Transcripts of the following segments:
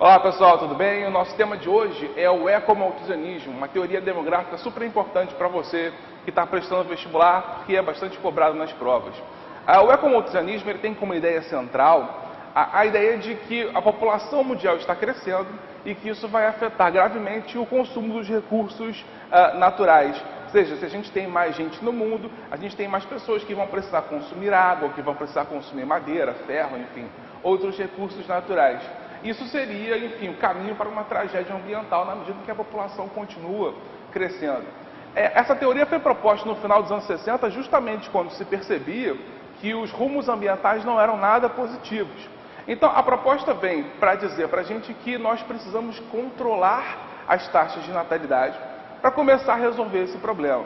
Olá pessoal, tudo bem? O nosso tema de hoje é o ecomalthusianismo, uma teoria demográfica super importante para você que está prestando vestibular, que é bastante cobrado nas provas. O ecomalthusianismo ele tem como ideia central a ideia de que a população mundial está crescendo e que isso vai afetar gravemente o consumo dos recursos naturais. Ou seja, se a gente tem mais gente no mundo, a gente tem mais pessoas que vão precisar consumir água, que vão precisar consumir madeira, ferro, enfim, outros recursos naturais. Isso seria, enfim, o caminho para uma tragédia ambiental na medida que a população continua crescendo. Essa teoria foi proposta no final dos anos 60, justamente quando se percebia que os rumos ambientais não eram nada positivos. Então, a proposta vem para dizer para a gente que nós precisamos controlar as taxas de natalidade para começar a resolver esse problema.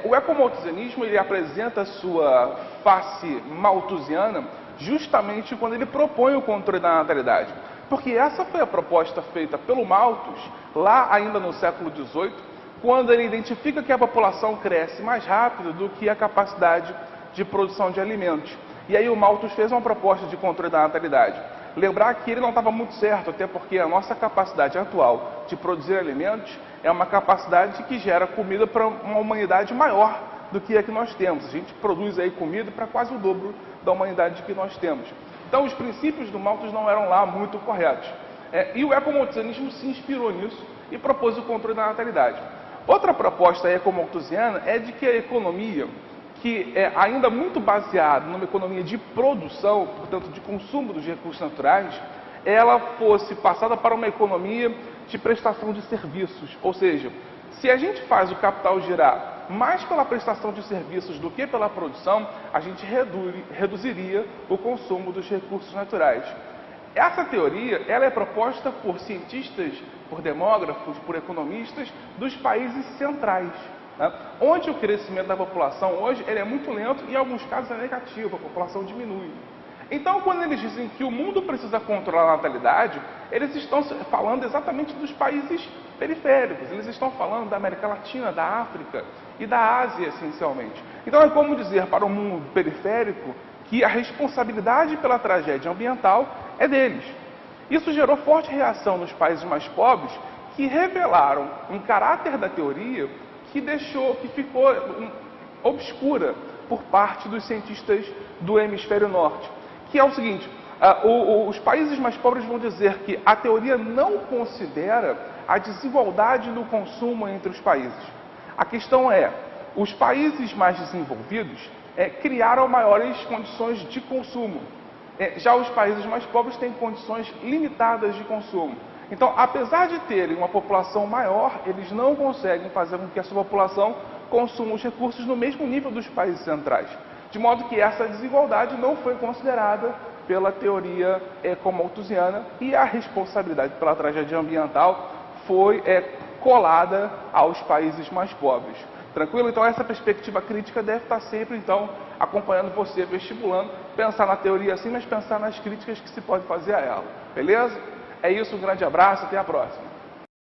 O ecomalthusianismo ele apresenta sua face malthusiana justamente quando ele propõe o controle da natalidade. Porque essa foi a proposta feita pelo Malthus, lá ainda no século XVIII, quando ele identifica que a população cresce mais rápido do que a capacidade de produção de alimentos. E aí o Malthus fez uma proposta de controle da natalidade. Lembrar que ele não estava muito certo, até porque a nossa capacidade atual de produzir alimentos é uma capacidade que gera comida para uma humanidade maior do que a que nós temos. A gente produz aí comida para quase o dobro da humanidade que nós temos. Então os princípios do Malthus não eram lá muito corretos. E o ecomalthusianismo se inspirou nisso e propôs o controle da natalidade. Outra proposta ecomalthusiana é de que a economia, que é ainda muito baseada numa economia de produção, portanto de consumo dos recursos naturais, ela fosse passada para uma economia de prestação de serviços. Ou seja, se a gente faz o capital girar mais pela prestação de serviços do que pela produção, a gente reduziria o consumo dos recursos naturais. Essa teoria ela é proposta por cientistas, por demógrafos, por economistas dos países centrais, né? Onde o crescimento da população hoje ele é muito lento e em alguns casos é negativo, a população diminui. Então, quando eles dizem que o mundo precisa controlar a natalidade, eles estão falando exatamente dos países periféricos, eles estão falando da América Latina, da África e da Ásia, essencialmente. Então, é como dizer para o mundo periférico que a responsabilidade pela tragédia ambiental é deles. Isso gerou forte reação nos países mais pobres, que revelaram um caráter da teoria que ficou obscura por parte dos cientistas do hemisfério norte. Que é o seguinte, os países mais pobres vão dizer que a teoria não considera a desigualdade no consumo entre os países. A questão é, os países mais desenvolvidos criaram maiores condições de consumo. Já os países mais pobres têm condições limitadas de consumo. Então, apesar de terem uma população maior, eles não conseguem fazer com que a sua população consuma os recursos no mesmo nível dos países centrais. De modo que essa desigualdade não foi considerada pela teoria ecomalthusiana e a responsabilidade pela tragédia ambiental foi colada aos países mais pobres. Tranquilo? Então essa perspectiva crítica deve estar sempre então acompanhando você, vestibulando, pensar na teoria assim, mas pensar nas críticas que se pode fazer a ela. Beleza? É isso, um grande abraço, até a próxima.